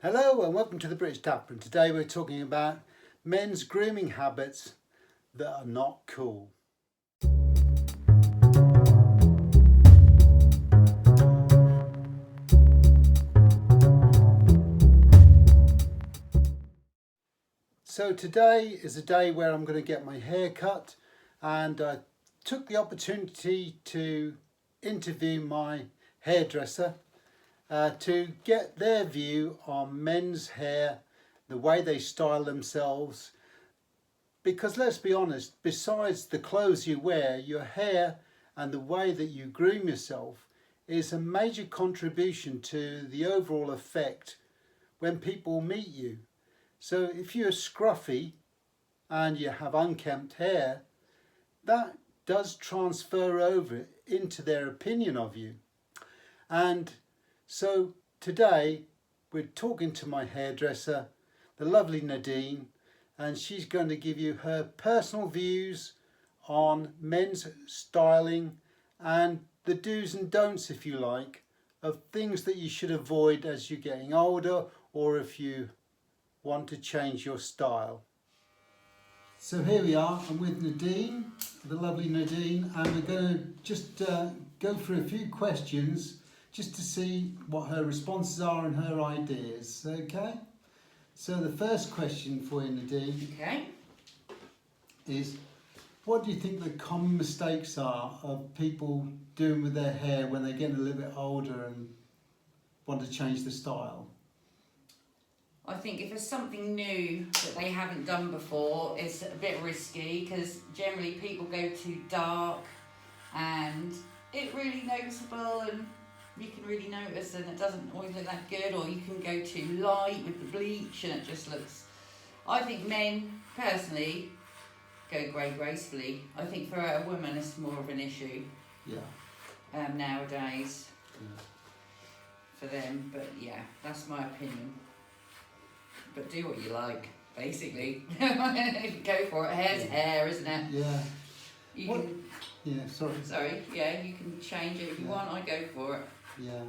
Hello and welcome to the British Dapper, and today we're talking about men's grooming habits that are not cool. So today is a day where I'm going to get my hair cut, and I took the opportunity to interview my hairdresser to get their view on men's hair, the way they style themselves. Because let's be honest, besides the clothes you wear, your hair and the way that you groom yourself is a major contribution to the overall effect when people meet you. So if you're scruffy and you have unkempt hair, that does transfer over into their opinion of you. And so today we're talking to my hairdresser, the lovely Nadine, and she's going to give you her personal views on men's styling and the do's and don'ts, if you like, of things that you should avoid as you're getting older or if you want to change your style. So here we are, I'm with Nadine, the lovely Nadine, and we're going to just go through a few questions just to see what her responses are and her ideas, okay? So the first question for you, Nadine, is what do you think the common mistakes are of people doing with their hair when they're getting a little bit older and want to change the style? I think if there's something new that they haven't done before, it's a bit risky because generally people go too dark and it's really noticeable and you can really notice and it doesn't always look that good, or you can go too light with the bleach and it just looks... I think men, personally, go grey gracefully. I think for a woman it's more of an issue nowadays for them, but yeah, that's my opinion. But do what you like, basically. Go for it. Hair's hair, isn't it? Yeah. You can... Yeah, sorry. Yeah, you can change it if you want. I go for it. Yeah.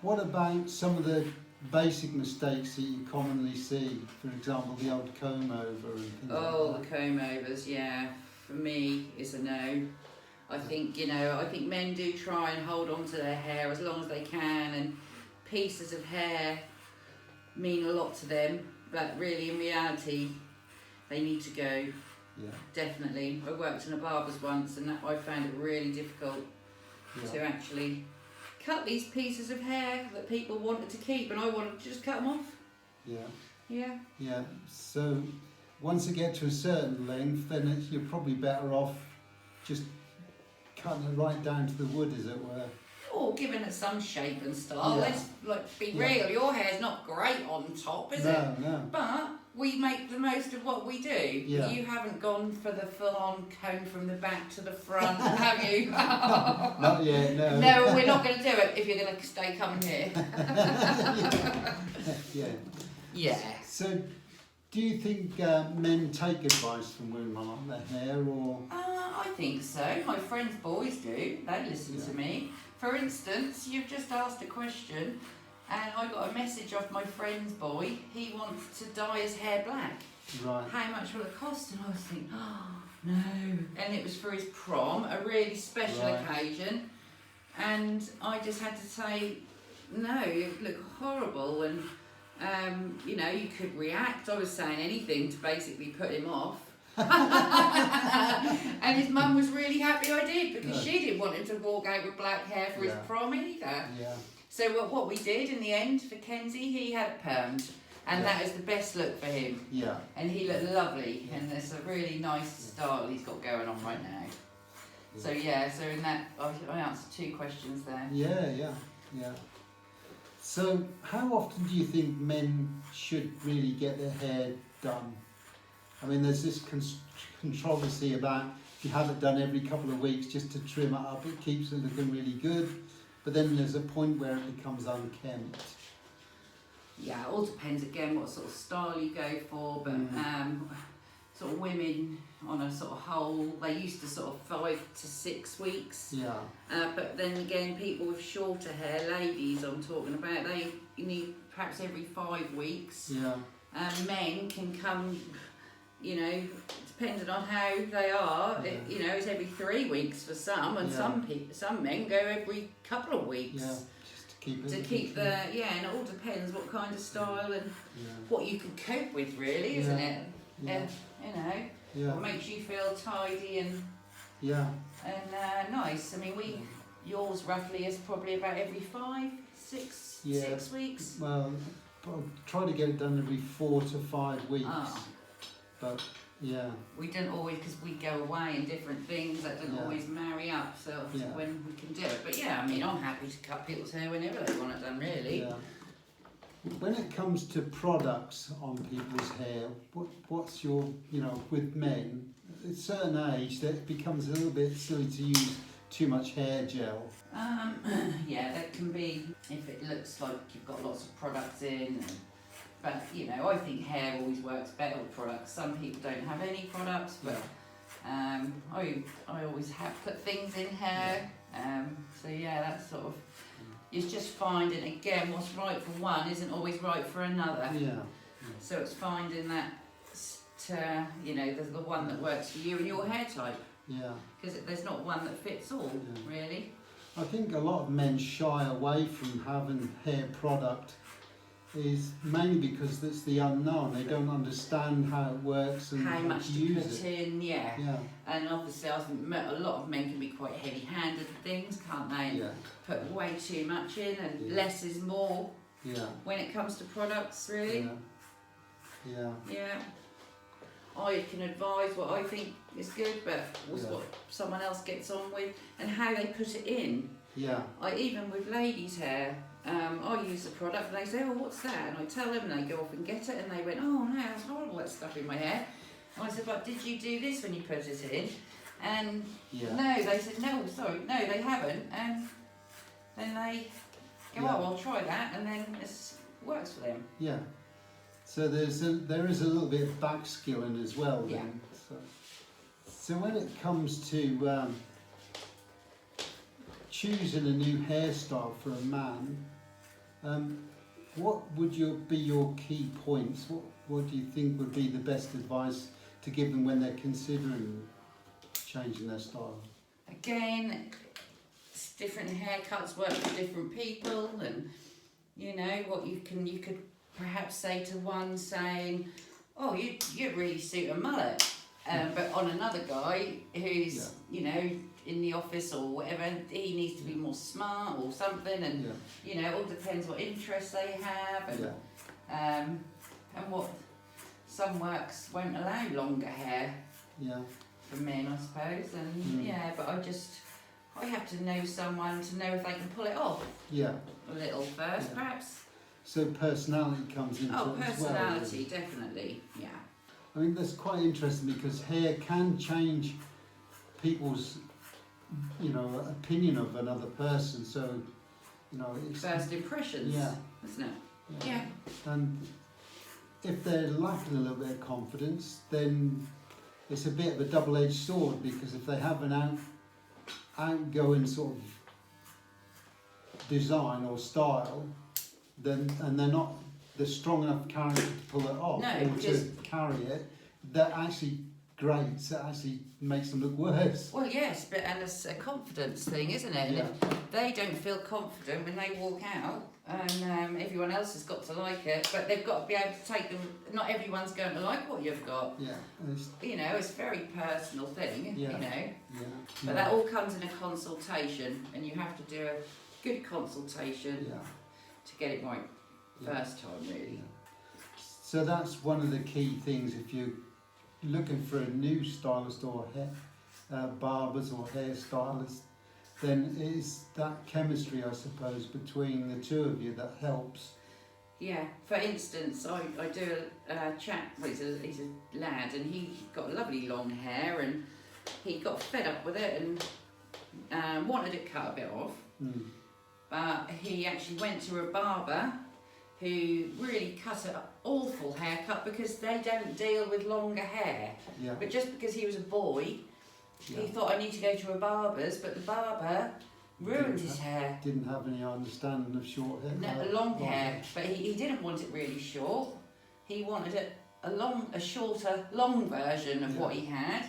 What about some of the basic mistakes that you commonly see? For example, the old comb over and things like that. The comb overs, yeah. For me, it's a no. I think, I think men do try and hold on to their hair as long as they can, and pieces of hair mean a lot to them, but really in reality they need to go. Definitely. I worked in a barber's once and I found it really difficult to actually cut these pieces of hair that people wanted to keep, and I wanted to just cut them off. Yeah. So once you get to a certain length, then you're probably better off just cutting it right down to the wood, as it were. Or giving it some shape and style. Let's be real. Your hair's not great on top, is it? No. But we make the most of what we do. Yeah. You haven't gone for the full-on comb from the back to the front, have you? Not yet, no. No, we're not going to do it if you're going to stay coming here. Yeah. So, do you think men take advice from women on their hair, or...? I think so. My friends' boys do. They listen to me. For instance, you've just asked a question and I got a message off my friend's boy. He wants to dye his hair black. Right. How much will it cost? And I was thinking, oh, no. And it was for his prom, a really special occasion. And I just had to say, no, it would look horrible. And, you could react. I was saying anything to basically put him off. And his mum was really happy I did, because she didn't want him to walk out with black hair for his prom either. So what we did in the end for Kenzie, he had Perms, and that is the best look for him. And he looked lovely, and it's a really nice style he's got going on right now. So in that I answered 2 questions there. Yeah. So how often do you think men should really get their hair done? I mean, there's this controversy about if you have it done every couple of weeks just to trim it up, it keeps it looking really good. But then there's a point where it becomes unkempt. Yeah, it all depends again what sort of style you go for, but sort of women on a sort of whole, they used to sort of 5 to 6 weeks. Yeah. But then again, people with shorter hair, ladies I'm talking about, they need perhaps every 5 weeks. Yeah. Men can come, you know, depending on how they are. Yeah. You know, it's every 3 weeks for some, and some men go every couple of weeks. Yeah. Just to keep it. And it all depends what kind of style and what you can cope with, really, isn't it? Yeah. You know, what makes you feel tidy and nice. I mean, yours roughly is probably about every 6 weeks. Well, I'll try to get it done every 4 to 5 weeks. Oh. But we don't always, because we go away and different things that don't always marry up. So when we can do it, but I mean, I'm happy to cut people's hair whenever they want it done. Really. Yeah. When it comes to products on people's hair, what's your, with men, at a certain age, that becomes a little bit silly to use too much hair gel. That can be, if it looks like you've got lots of products in. But, I think hair always works better with products. Some people don't have any products, but I always have put things in hair. That's sort of, it's just finding, again, what's right for one isn't always right for another. So it's finding that, there's the one that works for you and your hair type. Because there's not one that fits all, really. I think a lot of men shy away from having hair product is mainly because it's the unknown. They don't understand how it works and how much to use put it. in, And obviously, I think a lot of men can be quite heavy-handed with things, can't they? Put way too much in, and less is more. When it comes to products, really. I can advise what I think is good, but what someone else gets on with, and how they put it in. Even with ladies' hair. I use the product and they say, oh, what's that? And I tell them and they go off and get it and they went, oh no, that's horrible, that stuff in my hair. And I said, but did you do this when you put it in? And no, they said, no, sorry, no, they haven't. And then they go, oh, I'll try that, and then it works for them. So there is a little bit of back skilling as well then. So when it comes to choosing a new hairstyle for a man, what would be your key points? What do you think would be the best advice to give them when they're considering changing their style? Again, different haircuts work for different people, and what you could perhaps say to one saying, oh, you'd really suit a mullet, but on another guy who's in the office or whatever, he needs to be more smart or something, and it all depends what interests they have, and what some works won't allow longer hair for men, I suppose, and but I have to know someone to know if they can pull it off a little first, perhaps. So personality comes into it as well. Personality, definitely, I mean, that's quite interesting because hair can change people's opinion of another person, so it's first impressions, isn't it? And if they're lacking a little bit of confidence, then it's a bit of a double-edged sword, because if they have an outgoing sort of design or style, then and they're not the strong enough character to pull it off or to carry it, that actually grates, that actually makes them look worse. Well, yes, and it's a confidence thing, isn't it? And if they don't feel confident when they walk out, and everyone else has got to like it, but they've got to be able to take them. Not everyone's going to like what you've got. It's a very personal thing. But that all comes in a consultation, and you have to do a good consultation to get it right first time, really. So that's one of the key things if you're looking for a new stylist or barbers or hairstylists, then it is that chemistry, I suppose, between the two of you that helps. For instance, I do a chap, he's a lad, and he got lovely long hair, and he got fed up with it and wanted it cut a bit off. But he actually went to a barber who really cut an awful haircut, because they don't deal with longer hair. But just because he was a boy, he thought, I need to go to a barber's, but the barber ruined his hair. Didn't have any understanding of short hair. No, long hair, but he didn't want it really short. He wanted it a shorter, long version of what he had,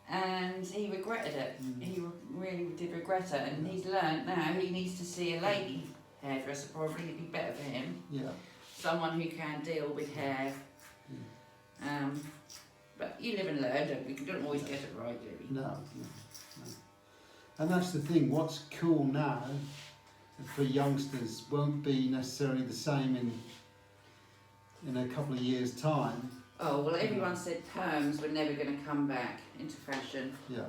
and he regretted it. He really did regret it, and he's learned now he needs to see a lady hairdresser. Probably it'd be better for him. Yeah. Someone who can deal with hair. But you live and learn, don't we? You don't always get it right, do we? No. And that's the thing. What's cool now for youngsters won't be necessarily the same in a couple of years' time. Oh, well, everyone said perms were never going to come back into fashion. Yeah.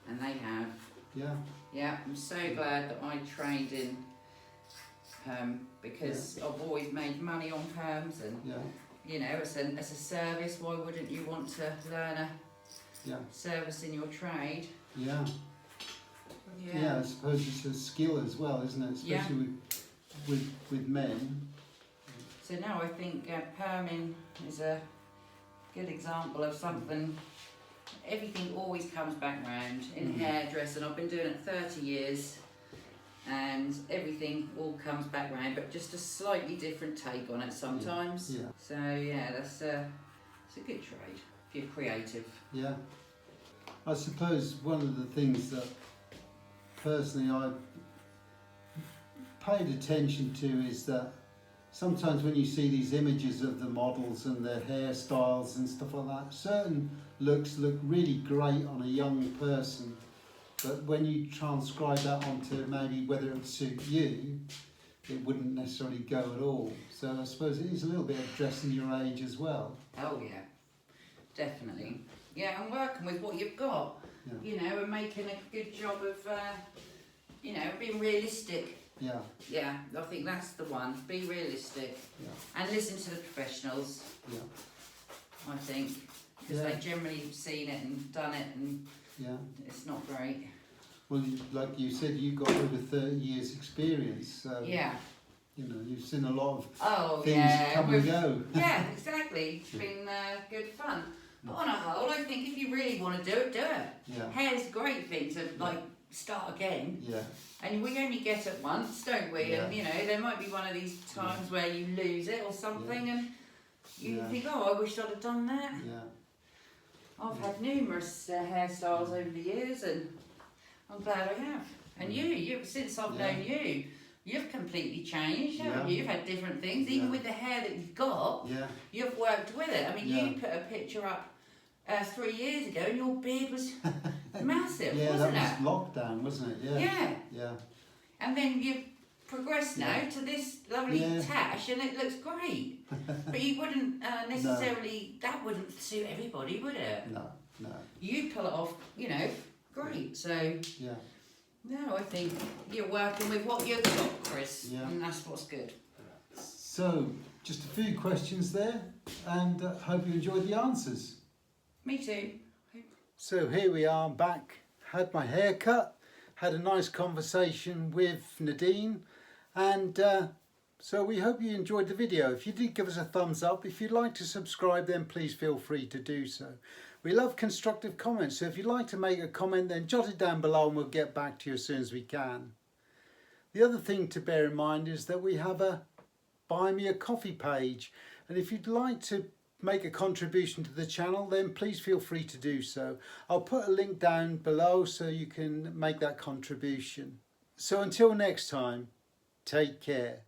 And they have. Yeah. Yeah, I'm so glad that I trained in perm because I've always made money on perms, and you know, as a service, why wouldn't you want to learn a service in your trade? Yeah. Yeah, I suppose it's a skill as well, isn't it? Especially with men. So now I think perming is a good example of something. Everything always comes back round in hairdressing. I've been doing it 30 years, and everything all comes back round, but just a slightly different take on it sometimes. Yeah. So yeah, it's a good trade if you're creative. Yeah. I suppose one of the things that personally I paid attention to is that sometimes when you see these images of the models and their hairstyles and stuff like that, certain looks look really great on a young person, but when you transcribe that onto maybe whether it would suit you, it wouldn't necessarily go at all. So I suppose it is a little bit of dressing your age as well. Oh yeah, definitely. Yeah, and working with what you've got, you know, and making a good job of, you know, being realistic. Yeah. Yeah, I think that's the one. Be realistic. Yeah. And listen to the professionals. Yeah. I think, because they generally have seen it and done it, and it's not great. Well, like you said, you've got over 30 years experience, so you know, you've seen a lot of things come and go. Yeah, exactly. It's been good fun. But on a whole, I think if you really want to do it, do it. Yeah. Hair's a great thing to start again. Yeah. And we only get it once, don't we? Yeah. And you know, there might be one of these times where you lose it or something, and you think, oh, I wish I'd have done that. Yeah. I've had numerous hairstyles over the years, and I'm glad I have. And you since I've known you, you've completely changed, haven't you? You've had different things, even with the hair that you've got. Yeah. You've worked with it. I mean, you put a picture up 3 years ago, and your beard was massive, wasn't it? Yeah, that was lockdown, wasn't it? Yeah. Yeah. And then you've progressed now to this lovely tash, and it looks great. But you wouldn't necessarily, that wouldn't suit everybody, would it? No. You pull it off, you know, great. So, no, I think you're working with what you've got, Chris, and that's what's good. So, just a few questions there, and hope you enjoyed the answers. Me too. So here we are back, had my hair cut, had a nice conversation with Nadine, and so we hope you enjoyed the video. If you did, give us a thumbs up. If you'd like to subscribe, then please feel free to do so. We love constructive comments, so if you'd like to make a comment, then jot it down below and we'll get back to you as soon as we can. The other thing to bear in mind is that we have a Buy Me a Coffee page, and if you'd like to make a contribution to the channel, then please feel free to do so. I'll put a link down below so you can make that contribution. So until next time, take care.